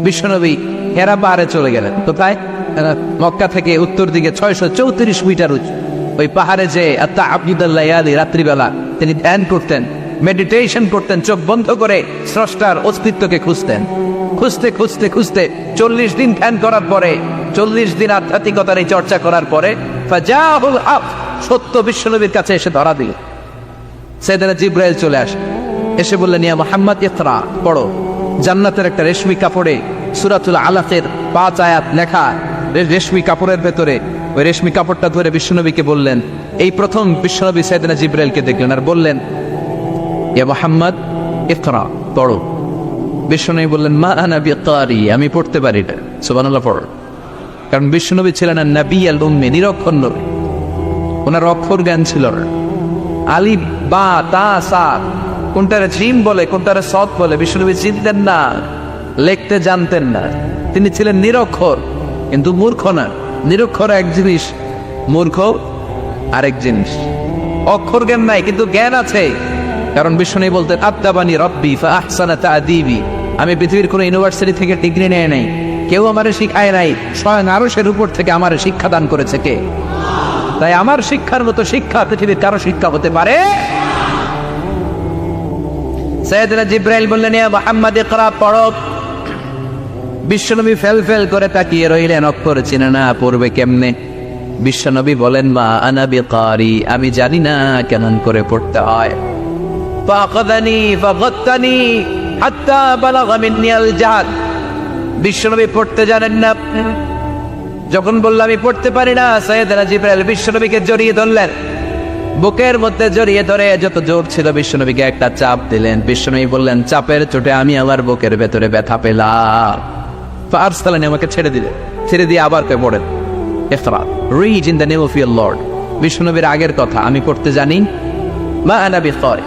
বিশ্বনবী হেরা পাহাড়ে চলে গেলেন। কোথায়? মক্কা থেকে উত্তর দিকে 634 মিটার উঁচু ওই পাহাড়ে যে আত্মা রাত্রিবেলা তিনি ধ্যান করতেন, মেডিটেশন করতেন, চোখ বন্ধ করে স্রষ্টার অস্তিত্বকে খুঁজতেন। খুঁজতে খুঁজতে খুঁজতে 40 দিন ধ্যান করার পরে, 40 দিন আধ্যাত্মিকতার এই চর্চা করার পরে ফাজাহুল হক, সত্য বিশ্বনবীর কাছে এসে ধরা দিল। সাইয়েদনা জিবরাইল চলে আসে, এসে বললেন, ইয়া মুহাম্মদ ইকরা, পড়ো। জান্নাতের একটা রেশমি কাপড়ে সূরাতুল আলাকের 5 আয়াত লেখা, রেশমি কাপড়ের ভেতরে। ওই রেশমি কাপড়টা ধরে বিশ্বনবীকে বললেন, এই প্রথম বিশ্বনবী সাইয়েদনা জিবরাইলকে দেখলেন আর বললেন, ইয়া মুহাম্মদ ইকরা, পড়ো। বিশ্বনবী বললেন, মা আনা বিকারি, আমি পড়তে পারি না। সুবহানাল্লাহ, পড়ো। কারণ বিশ্বনবী ছিলেন নবী আল উম্মি, নিরক্ষর নবী, ওনার অক্ষর জ্ঞান ছিল না। আলিফ বা তা সা কোনটারে জিম বলে কোনটারে সদ বলে বিশ্বনবী চিনতেন না, লিখতে জানতেন না। তিনি ছিলেন নিরক্ষর, কিন্তু মূর্খ না। নিরক্ষর এক জিনিস, মূর্খ আরেক জিনিস। অক্ষর জ্ঞান নাই কিন্তু জ্ঞান আছে। কারণ বিশ্বনবী বলতেন, আদাবানি রব্বি ফা আহসানা তা'দীবি, আমি পৃথিবীর কোনো ইউনিভার্সিটি থেকে ডিগ্রি নেয় নাই, কেউ আমারে শিখায় নাই, স্বয়ং আরশের উপর থেকে আমারে শিক্ষা দান করেছে কে? তাই আমার শিক্ষার মতো শিক্ষা পৃথিবীর কারো শিক্ষা হতে পারে। সাইয়েদনা জিবরাইল বললেন, ইয়া মুহাম্মদ ইকরা, পড়ো। বিশ্বনবী ফেল ফেল করে তাকিয়ে রইলেন, অক্ষর চিনে না, পড়বে কেমনে? বিশ্বনবী বলেন, মা আনা বিকারি, আমি জানি না কেমন করে পড়তে হয়। ফাআখাযানি ফাগাত্তানি হাত্তা বালাগা মিন্নি আল জাহদ, বিশ্বনবী পড়তে জানেন না। যখন বললাম আমি পড়তে পারি না, সাইয়েদনা জিবরাইল বিশ্বনবীকে জড়িয়ে ধরলেন, বুকের মধ্যে জড়িয়ে ধরে যত জোর ছিল বিশ্বনবীকে একটা চাপ দিলেন। বিশ্বনবী বললেন, চাপের চোটে আমি আমার বুকের ভেতরে ব্যথা পেলাম। ফারসালানি, আমাকে ছেড়ে দিলেন। ছেড়ে দিয়ে আবার কে পড়েন, ইকরা, read in the name of your lord. বিশ্বনবীর আগের কথা, আমি পড়তে জানি, মা আনা বিকারি।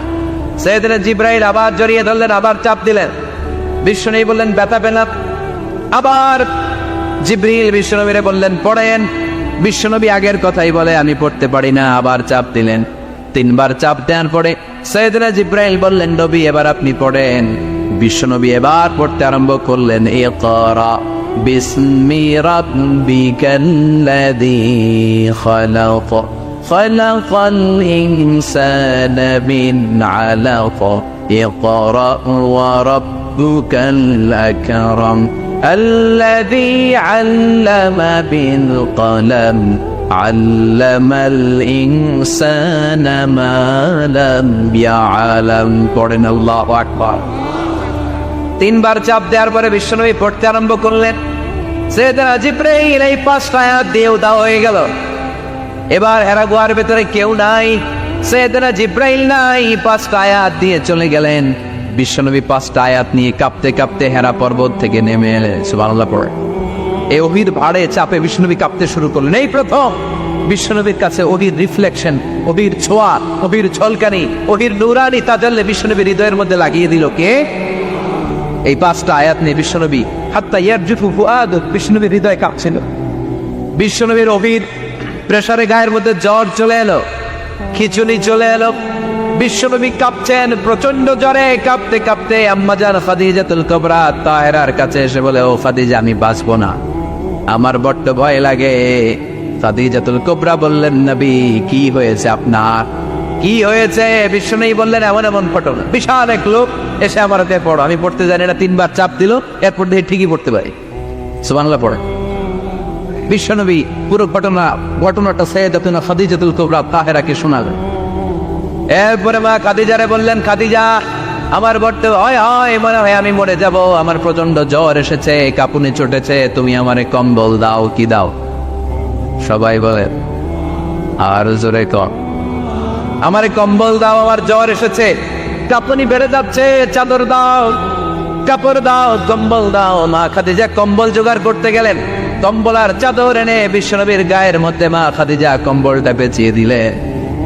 সাইয়েদনা জিবরাইল আবার জড়িয়ে ধরলেন, আবার চাপ দিলেন। বিশ্বনবী বললেন, ব্যথা পেলাম। আবার জিবরিল বিশ্বনবীরে বললেন, পড়েন। বিশ্বনবী আগের কথাই বলে, আমি পড়তে পারি না। আবার চাপ দিলেন। 3 বার চাপ দেওয়ার পরে সাইয়েদনা জিবরাইল বললেন, নবী এবার আপনি পড়েন। বিশ্বনবী এবার পড়তে আরম্ভ করলেন, ইকরা বিসমি রাব্বিকাল্লাযী খালাক খালাকাল ইনসানা মিন আলাক ইকরা ওয়া রাব্বুকাল আকরাম الذي علم بالقلم علم الإنسان ما لم يعلم। পড়েন আল্লাহু আকবার। 3 বার চাপ দেওয়ার পরে বিশ্বনবী পড়তে আরম্ভ করলেন। সাইয়েদনা জিবরাইল এই 5টা আয়াত দিয়ে উধাও হয়ে গেল। এবার হেরা গুহার ভেতরে কেউ নাই, সাইয়েদনা জিবরাইল নাই, 5টা আয়াত দিয়ে চলে গেলেন। বিশ্বনবী 5টা আয়াত নিয়ে কাঁপতে কাঁপতে হেরা পর্বত থেকে নেমে এলেন। সুবহানাল্লাহ, পড়ে। এই ওহীর ভাড়ে চাপে বিশ্বনবী কাঁপতে শুরু করলেন। এই প্রথম বিশ্বনবীর কাছে ওহীর রিফ্লেকশন, ওহীর ছোঁয়া, ওহীর ঝলকানি, ওহীর নূরানি তাজাল্লি বিশ্বনবীর হৃদয়ের মধ্যে লাগিয়ে দিল কে? এই 5টা আয়াত নিয়ে বিশ্বনবী হাত্তা ইয়ারজুফু ফুআদু, বিশ্বনবীর হৃদয় কাঁপছিল। বিশ্বনবীর ওহীর প্রেসারে গায়ের মধ্যে জ্বর চলে এলো, খিচুনি চলে এলো। বিশ্বনবী কাঁপছেন, প্রচন্ড জ্বরে কাঁপতে কাঁপতে আম্মাজান খাদিজাতুল কুবরা তাহেরার কাছে এসে বলে, ও খাদিজা, আমি বাঁচবো না, আমার বড্ড ভয় লাগে। খাদিজাতুল কুবরা বললেন, নবী কি হয়েছে আপনার, কি হয়েছে? বিশ্বনবী বললেন, এমন এমন ঘটনা। বিশাল এক লোক এসে আমার হাতে পড়ো, আমি পড়তে জানি না, 3 বার চাপ দিল, এরপর দিয়ে ঠিকই পড়তে পারি। সুবহানাল্লাহ, পড়ে। বিশ্বনবী পুরো ঘটনাটা সাইয়েদাতুনা খাদিজাতুল কুবরা তাহেরাকে শোনালেন। এরপরে মা খাদিজারে বললেন, খাদিজা, আমার বড্ড ভয় হয়, মনে হয় আমি মরে যাব, আমার প্রচন্ড জ্বর এসেছে, কাঁপুনি চটেছে, তুমি আমারে কম্বল দাও। কি দাও? সবাই বলে আর জোরে কর, আমারে কম্বল দাও, আমার জ্বর এসেছে, কাঁপুনি বেড়ে যাচ্ছে, চাদর দাও, কাপড় দাও, কম্বল দাও। মা খাদিজা কম্বল জোগাড় করতে গেলেন। কম্বল আর চাদর এনে বিশ্বনবীর গায়ের মধ্যে মা খাদিজা কম্বলটা পেঁচিয়ে দিলেন।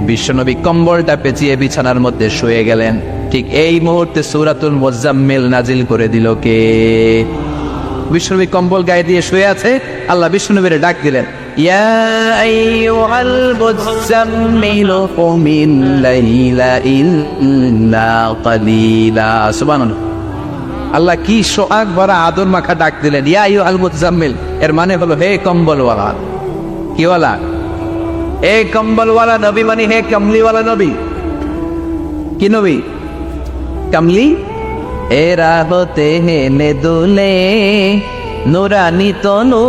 বিশ্বনবী কম্বলটা পেঁচিয়ে বিছানার মধ্যে শুয়ে গেলেন। ঠিক এই মুহূর্তে সূরাতুল মুজাম্মিল নাজিল করে দিল কে? বিশ্বনবী কম্বল গায়ে দিয়ে শুয়ে আছে, আল্লাহ বিশ্বনবীর ডাক দিলেন, ইয়া আইয়ুহাল মুজাম্মিল কুমিল লাইলা ইল্লা কালিলা। সুবহানাল্লাহ। আল্লাহ কি সোহাগ ভরা আদর মাখা ডাক দিলেন, ইয়া আইয়ুহাল মুজাম্মিল। এর মানে হলো হে কম্বলওয়ালা। কি ওয়ালা? হে কম্বলওয়ালা নবী, মানে হে কমলিওয়ালা নবী। কি নবী? কমলি। এরা হতে হেলে দুলে নুরানি তনু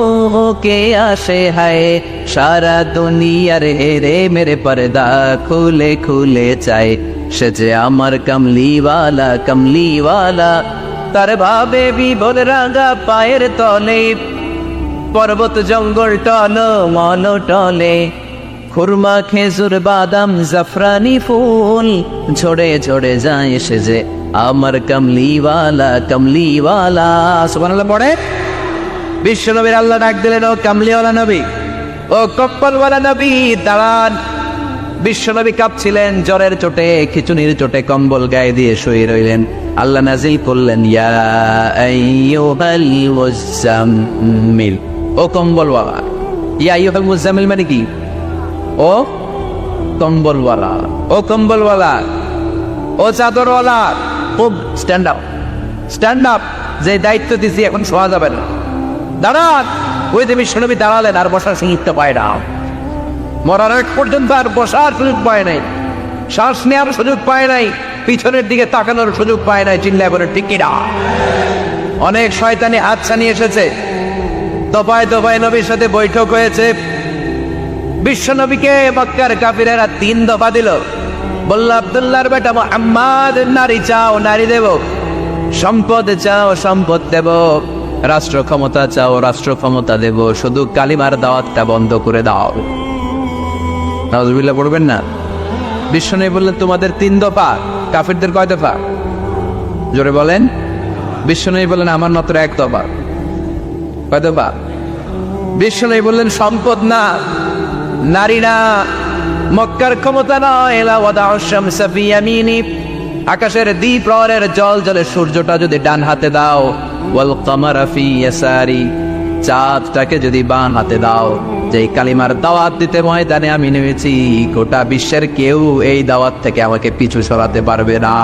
কে আসে হায়, সারা দুনিয়ার হেরে মেরে পর্দা খুলে খুলে চায়, সে যে আমার কমলিওয়ালা কমলিওয়ালা। তার ভাবে বিভোর রাঙা পায়ের তলে, পর্বত জঙ্গল টল মল টলে, খুরমা খেজুর বাদাম জাফরানি ফুল ঝরে ঝরে যায়, সে যে আমার কমলিওয়ালা কমলিওয়ালা। সুবহানাল্লাহ পড়ে। বিশ্বনবীর আল্লাহ ডাক দিলেন, ও কমলিওয়ালা নবী, ও কপ্পলওয়ালা নবী দাঁড়ান। বিশ্বনবী কাঁপছিলেন জ্বরের চোটে, খিচুনির চোটে কম্বল গায়ে দিয়ে শুয়ে রইলেন। আল্লাহ নাজিল করলেন, ইয়া আইয়ুহাল মুজাম্মিল, ও কম্বলওয়ালা। ইয়া আইয়ুহাল মুজাম্মিল মানে কি? ও কম্বলওয়ালা, ও কম্বলওয়ালা, ও চাদরওয়ালা, খুব স্ট্যান্ড আপ, স্ট্যান্ড আপ। যে দায়িত্ব দিছি এখন শোয়া যাবে না, দাঁড়ান। ওই যে বিশ্বনবী দাঁড়ালেন, আর বসার সুযোগ পায় না। মরার আগ পর্যন্ত আর বসার সুযোগ পায় নাই, শ্বাস নেওয়ার সুযোগ পায় নাই, পিছনের দিকে তাকানোর সুযোগ পায় নাই। চিল্লায় বলে ঠিক কিনা? অনেক শয়তানি হাতছানি এসেছে, দফায় দফায় নবীর সাথে বৈঠক হয়েছে। বিশ্বনবীকে মক্কার কাফিরেরা 3 দফা দিল। বলল, আব্দুল্লাহর বেটা মুহাম্মদ, নারী চাও নারী দেব, সম্পদ চাও সম্পদ দেব, রাষ্ট্র ক্ষমতা চাও রাষ্ট্র ক্ষমতা দেব, শুধু কালিমার দাওয়াতটা বন্ধ করে দাও। নাউজুবিল্লাহ পড়বেন না? বিশ্বনবী বললেন, তোমাদের 3 দফা, কাফিরদের কয় দফা? জোরে বলেন। বিশ্বনবী বললেন, আমার মাত্র 1 দফা। কয় দফা? বিশ্বনবী বললেন, সম্পদ না, নারী না, মক্কার ক্ষমতা নয়, লা ওয়াদাউ শামসা ফি ইয়ামিনি, আকাশের দ্বিপ্রহরের জল জলে সূর্যটা যদি ডান হাতে দাও, ওয়াল কামারা ফি ইয়াসারি, চাঁদটাকে যদি বাম হাতে দাও। যে কালিমার দাওয়াত দিতে ময়দানে আমি নেমেছি, গোটা বিশ্বের কেউ এই দাওয়াত থেকে আমাকে পিছু সরাতে পারবে না,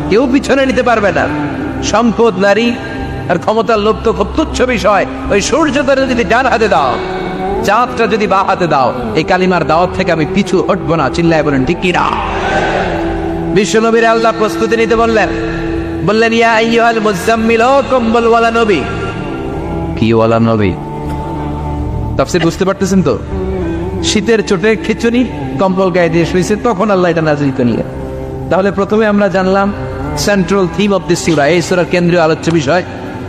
কেউ পিছনে নিতে পারবে না। সম্পদ, নারী আর ক্ষমতার লোভ তো খুব তুচ্ছ বিষয়। ওই সূর্যটা যদি ডান হাতে দাও, চাঁদটা যদি বা হাতে দাও, এই কালিমার দাওয়াত থেকে আমি পিছু হটবো না। চিল্লায় বলেন ঠিক কিনা? বিশ্বনবীর আল্লাহ প্রস্তুতি নিতে বললেন, বললেন, ইয়া আইয়ুহাল মুজাম্মিল, ও কম্বলওয়ালা নবী। কি ওয়ালা নবী? তাফসীর বুঝতে পারতেছেন তো? শীতের চোটে খিচুনি কম্বল গায়ে দিয়ে শুয়েছে, তখন আল্লাহ এটা নাযিল করলেন। তাহলে প্রথমে আমরা জানলাম সেন্ট্রাল থিম অফ দিস সূরা, এই সূরার কেন্দ্রীয় আলোচ্য বিষয়।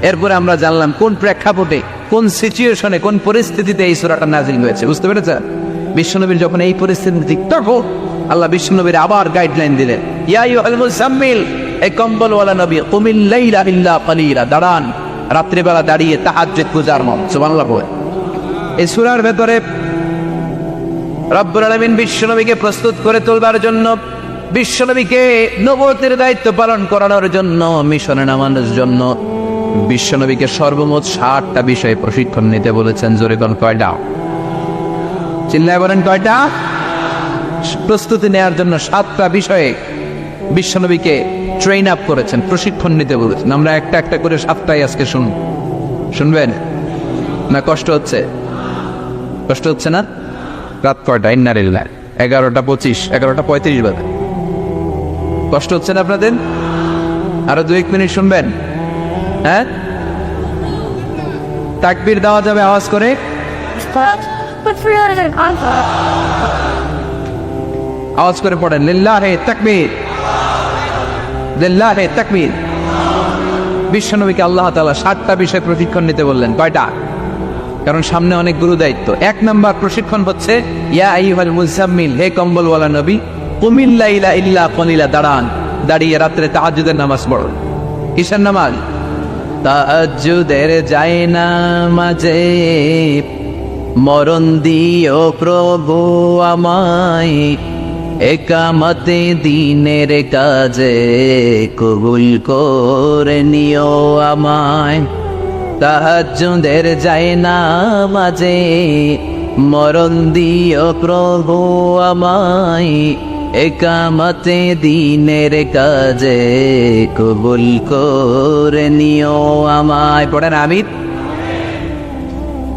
এরপরে আমরা জানলাম কোন প্রেক্ষাপটে, কোন সিচুয়েশনে, কোন পরিস্থিতিতে এই সূরাটা নাযিল হয়েছে। বুঝতে পেরেছেন? বিশ্বনবীর যখন এই পরিস্থিতি, তখন আল্লাহ বিশ্বনবীর আবার গাইডলাইন দিলেন, ইয়া আইয়ুহাল মুজাম্মিল, এই কম্বলওয়ালা নবী, কুমিল লাইলা ইল্লা কালিলা, দাঁড়ান, রাত্রিবেলা দাঁড়িয়ে তাহাজ্জুদ পূজার মত। সুবহানাল্লাহ। এই সূরার ভেতরে রব্বুল আলামিন বিশ্বনবীকে প্রস্তুত করে তোলবার জন্য, বিশ্বনবীকে নবুয়তের দায়িত্ব পালন করানোর জন্য, মিশনে নামানোর জন্য বিশ্বনবীকে সর্বমোট 60টা বিষয়ে প্রশিক্ষণ নিতে বলেছেন। জোরে কোন কয়টা? চিল্লায় বলেন কয়টা? প্রস্তুতি নেওয়ার জন্য 7টা বিষয়ে বিশ্বনবীকে ট্রেন আপ করেছেন, প্রশিক্ষণ নিতে বলেছেন। আমরা একটা একটা করে 7টাই আজকে শুনবেন না? কষ্ট হচ্ছে? কষ্ট হচ্ছে না? রাত কয়টা? ইন্নালিল্লাহ, 11:25, 11:35 বাজে। কষ্ট হচ্ছে না আপনাদের? আরো 2-1 মিনিট শুনবেন? হ্যাঁ, তাকবীর দেওয়া যাবে আওয়াজ করে? আওয়াজ করে পড়েন, লিল্লাহে তাকবীর, লিল্লাহে তাকবীর। বিশ্বনবীকে আল্লাহ তাআলা 7টা বিষয় প্রশিক্ষণ নিতে বললেন। কয়টা? কারণ সামনে অনেক গুরু দায়িত্ব। 1 নাম্বার প্রশিক্ষণ হচ্ছে, ইয়া আইয়ুহাল মুজাম্মিল, হে কম্বলওয়ালা নবী, কুমিল লাইলা ইল্লা কালিলা, দাঁড়ান, দাঁড়িয়ে রাত্রে তাহাজ্জুদের নামাজ পড়ুন। কিসের নামাজ? তাহাজ্জুদের যায় নামাজে মরণ দিও প্রভু আমায়, একামতে দিনের কাজে কবুল করে নিও আমায়। তাহাজ্জুদের যায় নামাজে মরণ দিও প্রভু আমায়, একামতে দিনের কাজে কবুল করে নিও আমায়। পড়েন আমিন।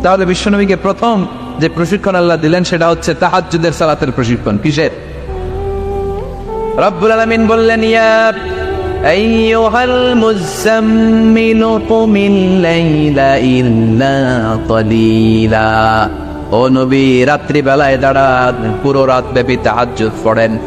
তাহলে বিশ্বনবীকে প্রথম যে প্রশিক্ষণ আল্লাহ দিলেন সেটা হচ্ছে তাহাজ্জুদের সালাতের প্রশিক্ষণ। কিসের? রব্বুল আলামিন বললেন, ইয়া আইয়ুহাল মুযাম্মিলু কুমিল লাইলা ইল্লা ক্বালিলা। ও নবী, রাত্রি বেলায় দাঁড়ান, পুরো রাত ব্যাপী তাহাজ্জুদ পড়েন।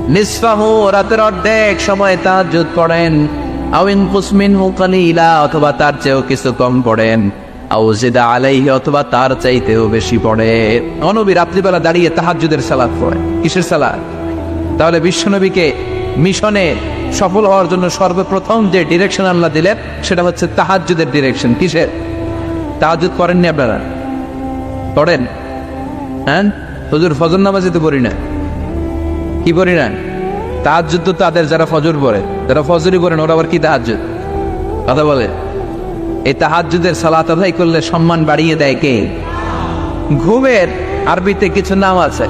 নিসফাহু, রাতের অর্ধেক সময় তাহাজ্জুদ পড়েন। আও ইনকুস মিনহু ক্বালিলা, অথবা তার চেয়েও কিছু কম পড়েন। আও জিদা আলাইহি, অথবা তার চাইতেও বেশি পড়েন। ও নবী রাত্রিবেলা দাঁড়িয়ে তাহাজ্জুদের সালাত পড়েন। কিসের সালাত? তাহলে বিশ্বনবীকে মিশনে সফল হওয়ার জন্য সর্বপ্রথম যে ডিরেকশন আল্লাহ দিলেন সেটা হচ্ছে তাহাজ্জুদের ডিরেকশন। কিসের? তাহাজ্জুদ করেননি আপনারা? পড়েন? হ্যাঁ হুজুর, ফজর নামাজে তো পড়ি না। কি পড়ি না? তাহাজ্জুদ তো তাদের যারা ফজর পড়ে, যারা ফজরই পড়েন ওরা আবার কি তাহাজ্জুদ? কথা বলে। এই তাহাজ্জুদের সালাত আদায় করলে সম্মান বাড়িয়ে দেয় কে? ঘুমের আরবিতে কিছু নাম আছে।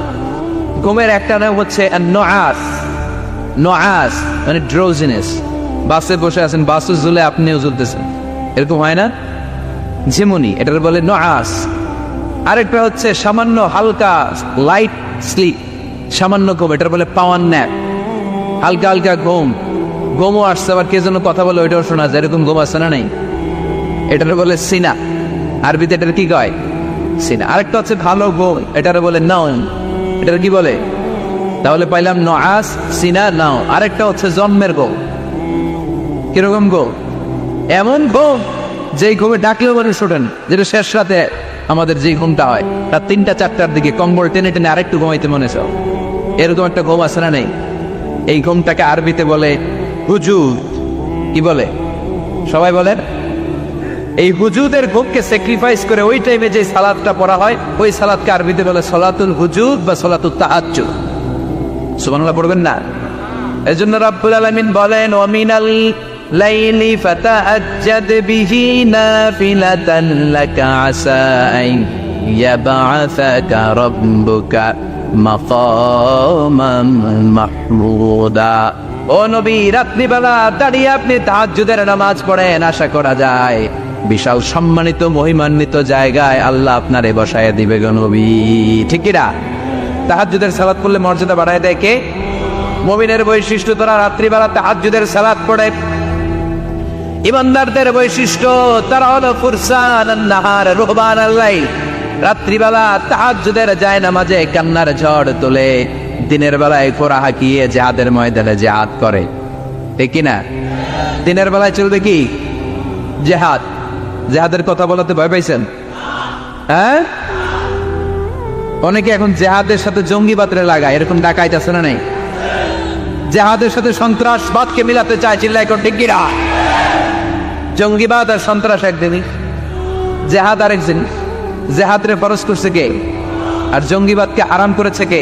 ঘুমের একটা নাম হচ্ছে নুআস। নুআস মানে ড্রোজিনেস। বাসে বসে আছেন, বাসে ঝুলে আপনিও ঝুলতেছেন, এরকম হয় না? ঝিমুনি, এটার বলে নুআস। আরেকটা হচ্ছে সামান্য হালকা লাইট স্লিপ, সামান্য ঘুম, এটার বলে পাওয়ার ন্যাপ। হালকা হালকা ঘুম, ঘুমও আসছে, আবার কে যেন কথা বলে ওইটাও শোনা যায়, এরকম ঘুম আসছে না? নাই, এটার বলে সিনা। আরবিতে এটার কি কয়? সিনা। আরেকটা হচ্ছে ভালো ঘুম, এটার বলে নাউম। এটার কি বলে? তাহলে পাইলাম নুআস, সিনা, নাও। আরেকটা হচ্ছে জন্মের ঘুম। কিরকম ঘুম? এমন ঘুম যেই ঘুমে ডাকলেও মানুষ ওঠেন, যেটা শেষ রাতে আমাদের যে ঘুমটা হয় রাত ৩টা-৪টার দিকে কম্বল টেনে টেনে আরেকটু ঘুমাইতে মনে চাও, এরকম একটা ঘুম আছে না? নেই? এই ঘুমটাকে আরবিতে বলে হুজুদ। কি বলে? সবাই বলেন। এই হুজুদের ঘুমকে স্যাক্রিফাইস করে ওই টাইমে যে সালাতটা পড়া হয় ওই সালাতকে আরবিতে বলে সলাতুল হুজুদ বা সলাতুত তাহাজ্জুদ। সুবহানাল্লাহ পড়বেন না? এজন্য রাব্বুল আলামিন বলেন, ওয়া মিনাল লাইলি ফাতাহাজ্জাদ বিহি নাফিলাতান লাকা আসা আন ইয়াবআসাকা রাব্বুকা মাকামান মাহমুদা। ও নবী, রাত্রিবেলা দাঁড়িয়ে আপনি তাহাজ্জুদের নামাজ পড়েন, আশা করা যায় বিশাল সম্মানিত মহিমান্বিত জায়গায় আল্লাহ আপনারে বসায় দিবে গো নবী। ঠিক কি না? তাহাজ্জুদের সালাত পড়লে মর্যাদা বাড়ায় দেয় কে? মুমিনের বৈশিষ্ট্য, তারা রাত্রিবেলা তাহাজ্জুদের সালাত পড়ে। ইমানদারদের বৈশিষ্ট্য, তারা হলো ফুরসানান নাহার রুহবানাল লাইল। রাত্রিবেলা তাহাজ্জুদের যায় নামাজে কান্নার ঝড় তোলে, দিনের বেলায় কোরা হাঁকিয়ে জিহাদের ময়দানে জিহাদ করে। ঠিক কি না? দিনের বেলায় চলবে কি? জিহাদ। জিহাদের কথা বলাতে ভয় পাইছেন? হ্যাঁ, অনেকে এখন জিহাদের সাথে জঙ্গিবাদরে লাগায়, এরকম ডাকাইত আছে না? নাই? জিহাদের সাথে সন্ত্রাসবাদকে মিলাতে চায়, চিল্লাই কোন ঠিক কিনা? জঙ্গিবাদ আর সন্ত্রাস এক জিনিস, জিহাদ আরেক জিনিস। জিহাদরে ফরজ করছে কে? আর জঙ্গিবাদকে হারাম করেছে কে?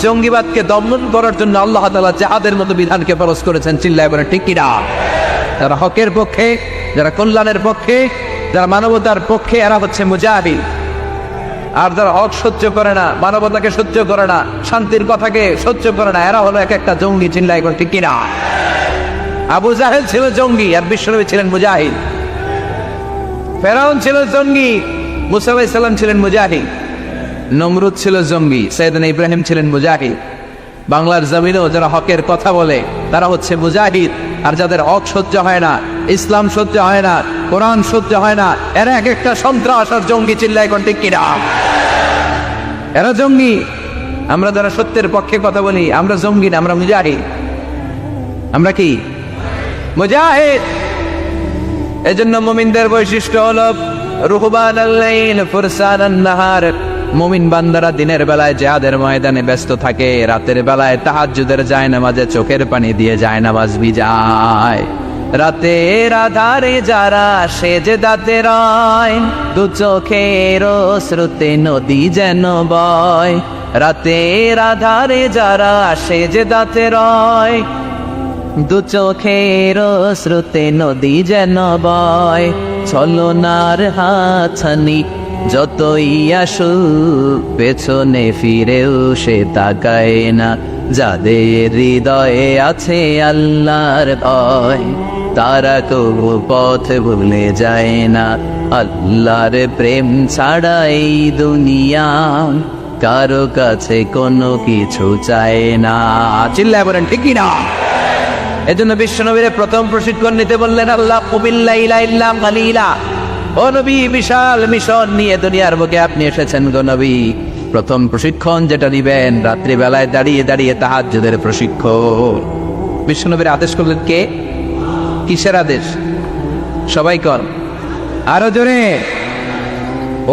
জঙ্গিবাদকে দমন করার জন্য আল্লাহ তাআলা জিহাদের মতো বিধানকে ফরজ করেছেন, চিল্লাই বলে ঠিক কিনা? যারা হকের পক্ষে, যারা কল্যাণের পক্ষে, যারা মানবতার পক্ষে, এরা হচ্ছে মুজাহিদ। আর যারা হক সহ্য করে না, মানবতাকে সহ্য করে না, শান্তির কথাকে সহ্য করে না, এরা হলো এক একটা জঙ্গি, চিল্লাই করে ঠিক কিনা? আবু জাহেল ছিল জঙ্গি আর বিশ্বনবী ছিলেন মুজাহিদ। ফেরাউন ছিল জঙ্গি, মুসা আলাইহিস সালাম ছিলেন মুজাহিদ। নমরুদ ছিল জঙ্গি, সাইয়েদনা ইব্রাহিম ছিলেন মুজাহিদ। বাংলার জমিনেও যারা হকের কথা বলে তারা হচ্ছে মুজাহিদ। আর যাদের হক সহ্য হয় না, ইসলাম সহ্য হয় না, কোরআন সহ্য হয় না, এরা এক একটা সন্ত্রাস আর জঙ্গি, চিল্লাই কোন ঠিক কিনা? এরা জঙ্গি। আমরা যারা সত্যের পক্ষে কথা বলি আমরা জঙ্গি না, আমরা মুজাহিদ। আমরা কি? মুজাহিদ। এজন্য মুমিনদের বৈশিষ্ট্য হলো রুহবানাল লাইল ফুরসানান নাহার। মুমিন বান্দারা দিনের বেলায় জিহাদের ময়দানে ব্যস্ত থাকে, রাতের বেলায় তাহাজ্জুদের জায়নামাজে চোখের পানি দিয়ে জায়নামাজ ভিজায়। রাতের আধারে যারা সেজদাতে রয়, দু চোখের স্রোতে নদী যেন বয়। রাতের আধারে যারা সেজদাতে রয়, দু চোখের স্রোতে নদী যেন বয়। ছলনার হাতছানি যতই আসুক পেছনে ফিরেও সে তাকায় না, যাদের হৃদয়ে আছে আল্লাহর ভয়, তারা কবু পথ ভুলে যায় না। আল্লাহর প্রেম ছাড়া এই দুনিয়া কারো কাছে কোনো কিছু চায় না। চিল্লায় বলেন ঠিক কি না? এজন্য বিশ্বনবীর প্রথম প্রশিক্ষণ নিতে বললেন আল্লাহ, কুবিল্লাইলা ইল্লা কালিলা। ও নবী, বিশাল মিশন নিয়ে দুনিয়ার বুকে আপনি এসেছেন গো নবী। প্রথম প্রশিক্ষণ যেটা নিবেন, রাত্রিবেলায় দাঁড়িয়ে দাঁড়িয়ে তাহাজ্জুদের প্রশিক্ষণ। বিশ্বনবীর আদেশ করলেন কে? কিসের আদেশ? সবাই কর, আরো জোরে।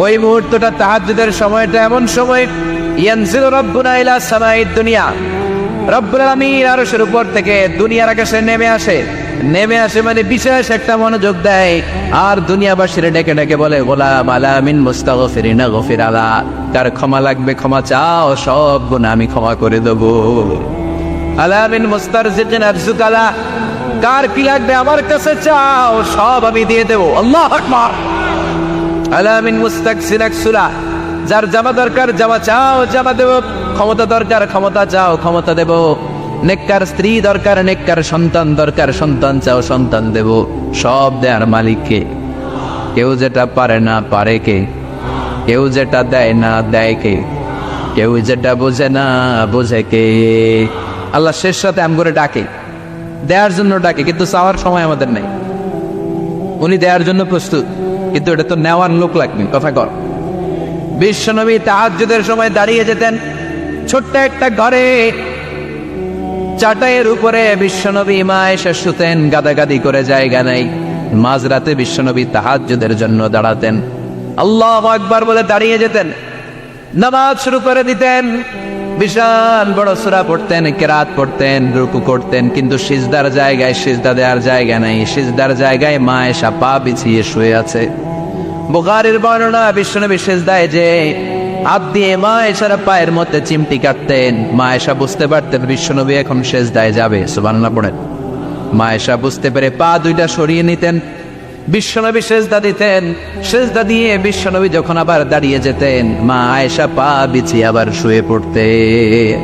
ওই মুহূর্তটা তাহাজ্জুদের সময়টা এমন সময়, ইয়ানজিলু রাব্বুনা ইলা সামাইদ দুনিয়া, রব্বুল আলামিন আরশের উপর থেকে দুনিয়ার আকাশে নেমে আসে মানে বিশেষ একটা মনোযোগ দেয়। আর দুনিয়াবাসীর ডেকে ডেকে বলে, গোলাম আলা মিন মুস্তাগফিরিনা গফির আলা, কার ক্ষমা লাগবে ক্ষমা চাও, সব গুনাহ আমি ক্ষমা করে দেব। আলা মিন মুস্তারজিকিন আরজুকালা, কার কি লাগবে আমার কাছে চাও, সব আমি দিয়ে দেব। আল্লাহু আকবার। আলা মিন মুস্তাকসির আকসুলা, যার জামা দরকার জামা চাও, জামা দেব। ক্ষমতা দরকার ক্ষমতা চাও, ক্ষমতা দেব। নেককার স্ত্রী দরকার, নেককার সন্তান দরকার, সন্তান চাও, সন্তান দেব। সব দেয়ার মালিককে। কেউ যেটা পারে না পারে কে? কেউ যেটা দেয় না দেয় কে? কেউ যেটা বোঝে না বোঝে কে? আল্লাহ শেষ সাথে আম করে ডাকে, দেওয়ার জন্য ডাকে, কিন্তু চাওয়ার সময় আমাদের নাই। উনি দেওয়ার জন্য প্রস্তুত, কিন্তু এটা তো নেওয়ার লোক লাগবে। কথা কর। বিশ্বনবী তাহাজ্জুদের সময় দাঁড়িয়ে যেতেন ছোট্ট একটা ঘরে, চাটাইয়ের উপরে বিশ্বনবী মা এসে শুতেন, গাদাগাদি করে জায়গা নাই। মাঝরাতে বিশ্বনবী তাহাজ্জুদের জন্য দাঁড়াতেন, আল্লাহু আকবার বলে দাঁড়িয়ে যেতেন, নামাজ শুরু করে দিতেন। বিশাল বড় সূরা পড়তেন, কিরাত পড়তেন, রুকু করতেন, কিন্তু সিজদার জায়গায় সিজদা দেওয়ার জায়গা নাই। সিজদার জায়গায় মা এসা পা বিছিয়ে শুয়ে আছে। বুখারীর বর্ণনা, বিশ্বনবী সিজদায় যে হাত দিয়ে মা এসার পায়ের মধ্যে চিমটি কাটতেন। মা এসা বুঝতে পারতেন বিশ্বনবী এখন সিজদায় যাবে। সুবহানাল্লাহ পড়েন। মা এসা বুঝতে পেরে পা দুইটা সরিয়ে নিতেন, বিশ্বনবী সিজদা দিতেন। সিজদা দিয়ে বিশ্বনবী যখন আবার দাঁড়িয়ে যেতেন, মা আয়েশা পা বিছিয়ে আবার শুয়ে পড়তেন।